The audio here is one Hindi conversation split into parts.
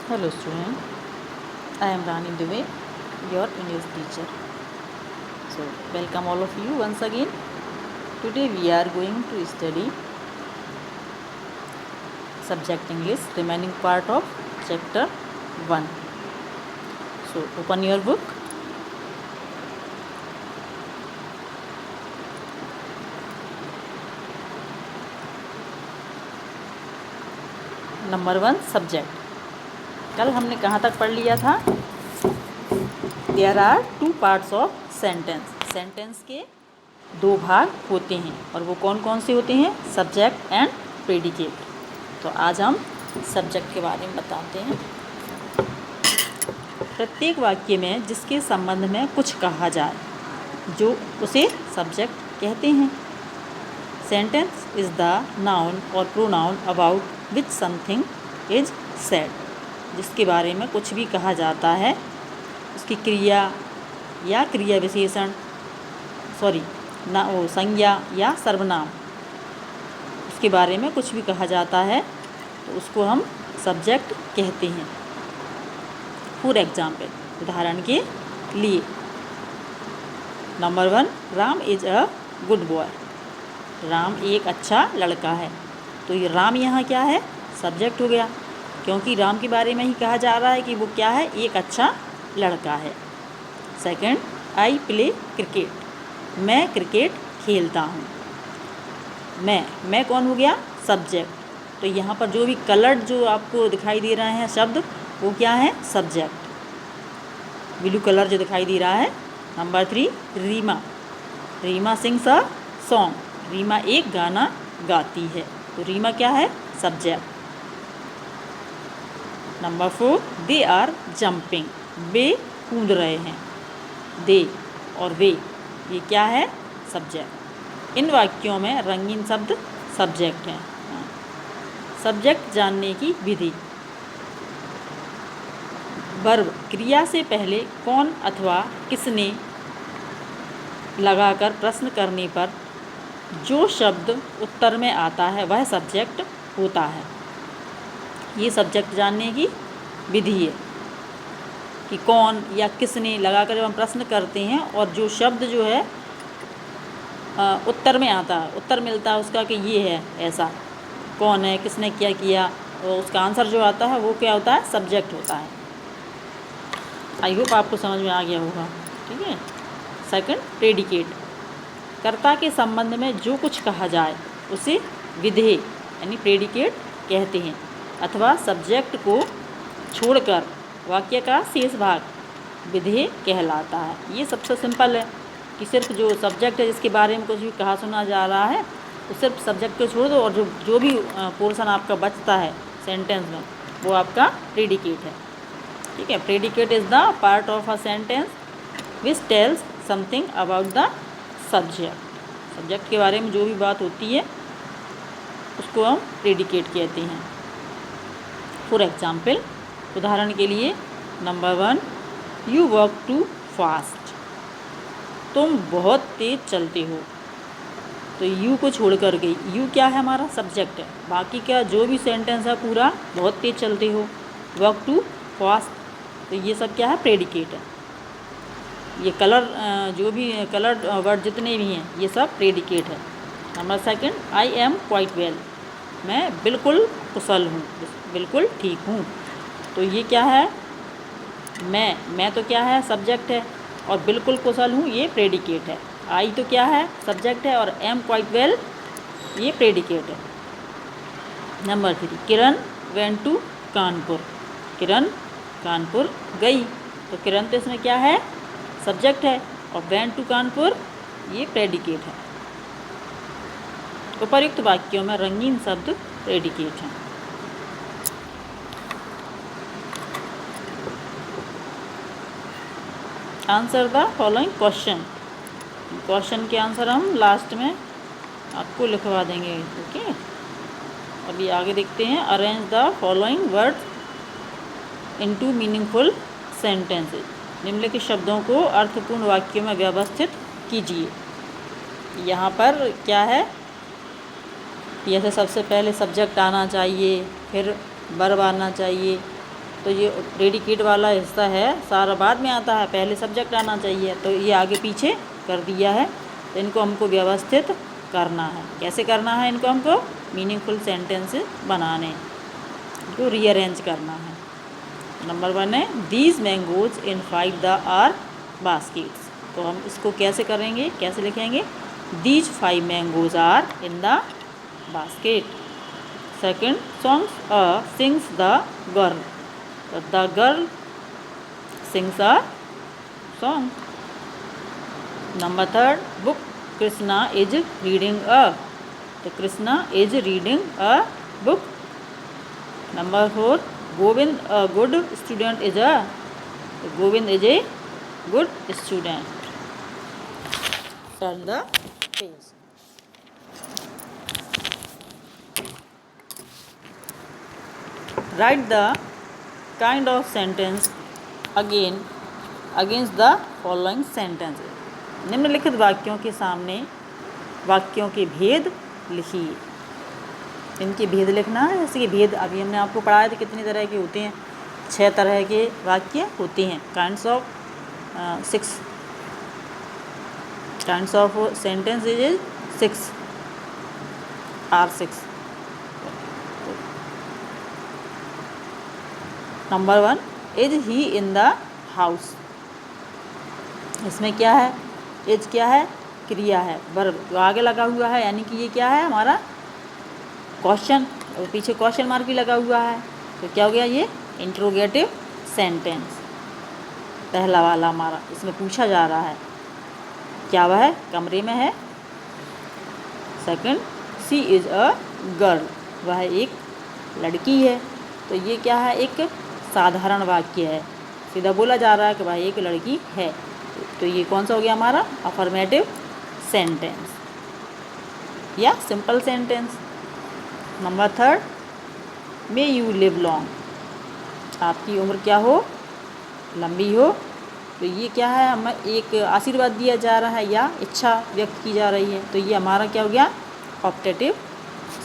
Hello student, I am Rani Dubey, your English teacher. So welcome all of you once again. Today we are going to study subject English, remaining part of chapter 1. So open your book. Number 1 subject. कल हमने कहाँ तक पढ़ लिया था? There are 2 parts of sentence. Sentence के 2 भाग होते हैं और वो कौन कौन से होते हैं? Subject and predicate. तो आज हम सब्जेक्ट के बारे में बताते हैं. प्रत्येक वाक्य में जिसके संबंध में कुछ कहा जाए जो उसे सब्जेक्ट कहते हैं. सेंटेंस इज द नाउन और pronoun about which something is said. जिसके बारे में कुछ भी कहा जाता है, उसकी क्रिया या क्रिया विशेषण संज्ञा या सर्वनाम, उसके बारे में कुछ भी कहा जाता है तो उसको हम सब्जेक्ट कहते हैं. फॉर एग्जाम्पल, उदाहरण के लिए, number 1, Ram is a good boy. Ram एक अच्छा लड़का है. तो ये राम यहाँ क्या है? सब्जेक्ट हो गया, क्योंकि राम के बारे में ही कहा जा रहा है कि वो क्या है? एक अच्छा लड़का है. Second, I play cricket. मैं क्रिकेट खेलता हूँ. मैं कौन हो गया? सब्जेक्ट. तो यहाँ पर जो भी कलर्ड जो आपको दिखाई दे रहे हैं शब्द, वो क्या है? सब्जेक्ट. ब्लू कलर जो दिखाई दे रहा है. Number 3, Reema sings a song. Reema एक गाना गाती है. तो रीमा क्या है? Subject. Number 4, they are jumping. वे कूद रहे हैं. दे और वे, ये क्या है? सब्जेक्ट. इन वाक्यों में रंगीन शब्द सब्जेक्ट हैं. सब्जेक्ट जानने की विधि. वर्ब क्रिया से पहले कौन अथवा किसने लगाकर प्रश्न करने पर जो शब्द उत्तर में आता है वह सब्जेक्ट होता है. ये सब्जेक्ट जानने की विधि है कि कौन या किसने लगाकर जब हम प्रश्न करते हैं और जो शब्द जो है उत्तर में आता है, उत्तर मिलता है उसका कि ये है ऐसा, कौन है, किसने क्या किया, और उसका आंसर जो आता है वो क्या होता है? सब्जेक्ट होता है. आई होप आपको समझ में आ गया होगा. ठीक है. Second, predicate. कर्ता के संबंध में जो कुछ कहा जाए उसे विधेय यानी प्रेडिकेट कहते हैं, अथवा सब्जेक्ट को छोड़कर वाक्य का शेष भाग विधेय कहलाता है. ये सबसे सिंपल है कि सिर्फ जो सब्जेक्ट है जिसके बारे में कुछ भी कहा सुना जा रहा है, तो सिर्फ सब्जेक्ट को छोड़ दो और जो भी पोर्शन आपका बचता है सेंटेंस में, वो आपका प्रेडिकेट है. ठीक है. Predicate is the part of a sentence which tells something about the subject. Subject के बारे में जो भी बात होती है उसको हम प्रेडिकेट कहते हैं. फॉर एग्जाम्पल, उदाहरण के लिए, number 1, you walk too fast. तुम बहुत तेज चलते हो. तो यू को छोड़कर गई. यू क्या है? हमारा सब्जेक्ट है. बाकी क्या जो भी सेंटेंस है पूरा बहुत तेज चलते हो, वॉक टू फास्ट, तो ये सब क्या है? प्रेडिकेट है. ये जो भी कलर्ड वर्ड जितने भी हैं ये सब प्रेडिकेट है. Number 2, I am quite well. मैं बिल्कुल कुशल हूँ, बिल्कुल ठीक हूँ. तो ये क्या है? मैं तो क्या है? सब्जेक्ट है. और बिल्कुल कुशल हूँ ये प्रेडिकेट है. आई तो क्या है? सब्जेक्ट है. और एम क्वाइट वेल ये प्रेडिकेट है. Number 3, Kiran went to Kanpur. Kiran Kanpur गई. तो किरण तो इसमें क्या है? सब्जेक्ट है. और वेंट टू कानपुर ये प्रेडिकेट है. उपर्युक्त वाक्यों में रंगीन शब्द प्रेडिकेट हैं. Answer the following question. Question के आंसर हम लास्ट में आपको लिखवा देंगे. ओके. अभी आगे देखते हैं. Arrange the following words into meaningful sentences. निम्नलिखित शब्दों को अर्थपूर्ण वाक्यों में व्यवस्थित कीजिए. यहाँ पर क्या है? जैसे सबसे पहले सब्जेक्ट आना चाहिए, फिर वर्ब आना चाहिए, तो ये प्रेडिकेट वाला हिस्सा है सारा बाद में आता है, पहले सब्जेक्ट आना चाहिए, तो ये आगे पीछे कर दिया है। तो इनको हमको व्यवस्थित करना है। कैसे करना है इनको हमको? मीनिंगफुल सेंटेंस बनाने, इनको रीअरेंज करना है। नंबर 1 है these mangoes in 5 the are baskets. तो हम इसको कैसे करेंगे, कैसे लिखेंगे? These 5 mangoes are in the basket. Second songs sings the girl, the girl sings a song. Number 3 book Krishna is reading a, तो Krishna is reading a book. Number 4 Govind a good student is a, तो Govind is a good student. Turn the page. Write the kind of sentence against the following sentences. निम्नलिखित वाक्यों के सामने वाक्यों के भेद लिखिए। इनके भेद लिखना है। जैसे कि भेद अभी हमने आपको पढ़ाया था कितनी तरह के होते हैं, 6 तरह के वाक्य होते हैं। Kinds of 6 kinds of sentence is 6 are 6। Number 1 is he in the house. इसमें क्या है? इज क्या है? क्रिया है, वर्ब आगे लगा हुआ है, यानी कि ये क्या है हमारा क्वेश्चन, और पीछे क्वेश्चन मार्क भी लगा हुआ है। तो क्या हो गया? ये इंट्रोगेटिव सेंटेंस पहला वाला हमारा। इसमें पूछा जा रहा है क्या वह है कमरे में है। Second she is a girl, वह एक लड़की है। तो ये क्या है? एक साधारण वाक्य है, सीधा बोला जा रहा है कि वह एक लड़की है। तो ये कौन सा हो गया हमारा? अफर्मेटिव सेंटेंस या simple sentence. Number 3 may you live long, आपकी उम्र क्या हो? लंबी हो। तो ये क्या है? हमें एक आशीर्वाद दिया जा रहा है या इच्छा व्यक्त की जा रही है। तो ये हमारा क्या हो गया? Optative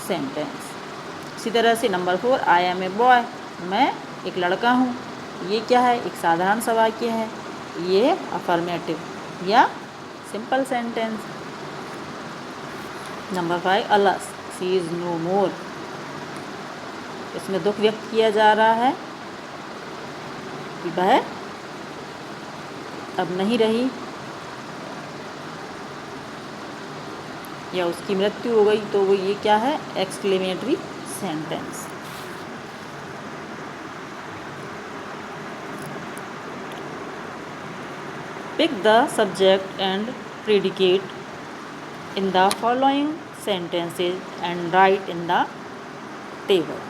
sentence. इसी तरह से number 4 I am a boy, मैं एक लड़का हूँ। ये क्या है? एक साधारण सा वाक्य है, ये अफर्मेटिव या simple sentence. Number 5 alas she is no more, इसमें दुख व्यक्त किया जा रहा है कि वह अब नहीं रही या उसकी मृत्यु हो गई। तो वो ये क्या है? Exclamatory sentence. Pick the subject and predicate in the following sentences and write in the table.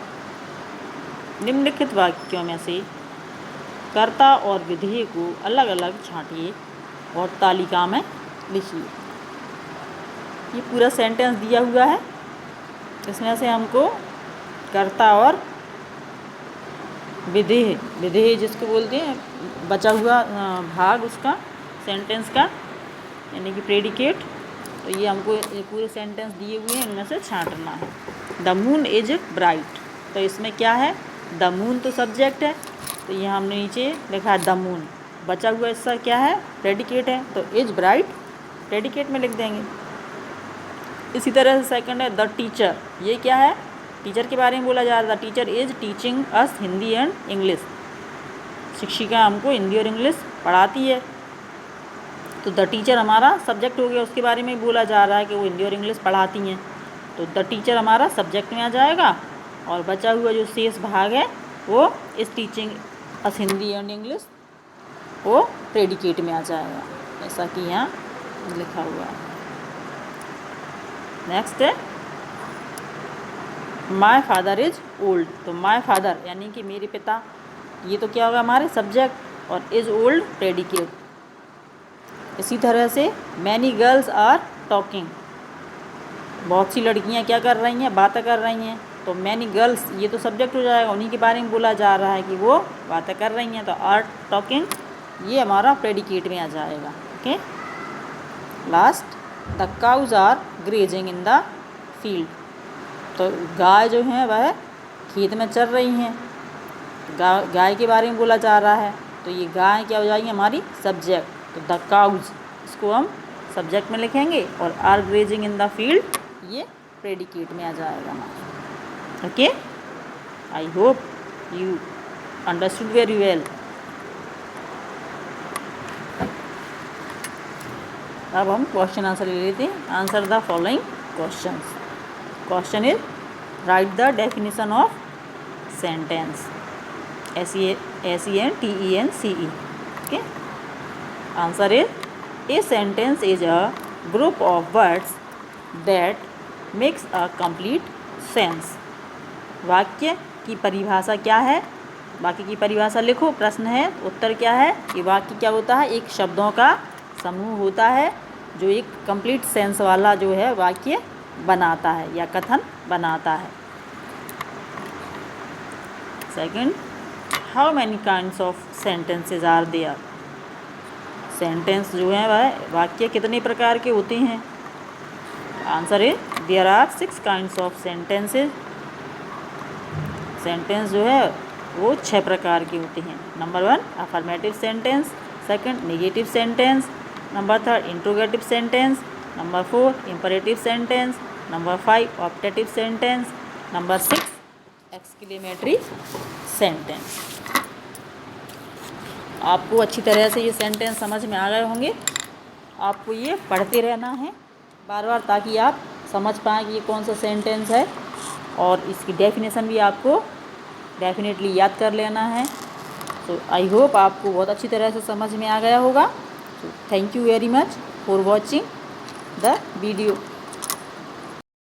निम्नलिखित वाक्यों में से कर्ता और विधेय को अलग अलग छांटिए और तालिका में लिखिए। ये पूरा सेंटेंस दिया हुआ है, इसमें से हमको कर्ता और विधेय जिसको बोलते हैं बचा हुआ भाग उसका सेंटेंस का, यानी कि प्रेडिकेट। तो ये हमको ये पूरे सेंटेंस दिए हुए हैं, इनमें से छांटना है। द मून इज ब्राइट, तो इसमें क्या है? द मून तो सब्जेक्ट है, तो ये हमने नीचे लिखा है द मून। बचा हुआ हिस्सा क्या है? प्रेडिकेट है, तो इज ब्राइट प्रेडिकेट में लिख देंगे। इसी तरह से सेकंड है द टीचर, ये क्या है? टीचर के बारे में बोला जा रहा है। The teacher is teaching us Hindi and English, शिक्षिका हमको हिंदी और इंग्लिश पढ़ाती है। तो द टीचर हमारा सब्जेक्ट हो गया, उसके बारे में बोला जा रहा है कि वो हिंदी और इंग्लिश पढ़ाती हैं। तो द टीचर हमारा सब्जेक्ट में आ जाएगा, और बचा हुआ जो शेष भाग है वो इस teaching us Hindi and English वो प्रेडिकेट में आ जाएगा, ऐसा कि यहाँ लिखा हुआ है। नेक्स्ट है माय फादर इज ओल्ड, तो माय फादर यानी कि मेरे पिता, ये तो क्या होगा? हमारे सब्जेक्ट, और इज ओल्ड प्रेडिकेट। इसी तरह से मैनी गर्ल्स आर टॉकिंग, बहुत सी लड़कियां क्या कर रही हैं? बातें कर रही हैं। तो मैनी गर्ल्स ये तो सब्जेक्ट हो जाएगा, उन्हीं के बारे में बोला जा रहा है कि वो बातें कर रही हैं। तो आर टॉकिंग ये हमारा प्रेडिकेट में आ जाएगा। Okay, last the cows are grazing in the field, तो गाय जो हैं वह खेत में चर रही हैं। गाय के बारे में बोला जा रहा है, तो ये गाय क्या हो जाएगी हमारी सब्जेक्ट। तो द काउज इसको हम सब्जेक्ट में लिखेंगे और are grazing in the field ये प्रेडिकेट में आ जाएगा हमारा। Okay, I hope you understood very well. अब हम क्वेश्चन आंसर ले लेते हैं। Answer the following questions. Question is write the definition of sentence, SENTENCE। Okay, answer is a sentence is a group of words that makes a complete sense. वाक्य की परिभाषा क्या है? वाक्य की परिभाषा लिखो। प्रश्न है, उत्तर क्या है कि वाक्य क्या होता है? एक शब्दों का समूह होता है जो एक कंप्लीट सेंस वाला जो है वाक्य बनाता है या कथन बनाता है। Second, how many kinds of sentences are there? Sentence जो है वह वाक्य कितने प्रकार के होते हैं? Answer is there are 6 kinds of sentences. Sentence जो है वो 6 प्रकार के होते हैं। Number 1 affirmative sentence, second negative sentence, number 3 interrogative sentence, number 4 imperative sentence, number 5 optative sentence, number 6 exclamatory sentence. आपको अच्छी तरह से ये सेंटेंस समझ में आ गए होंगे। आपको ये पढ़ते रहना है बार बार ताकि आप समझ पाएँ कि ये कौन सा सेंटेंस है, और इसकी डेफिनेशन भी आपको डेफिनेटली याद कर लेना है। सो आई होप आपको बहुत अच्छी तरह से समझ में आ गया होगा। So thank you very much for watching the video.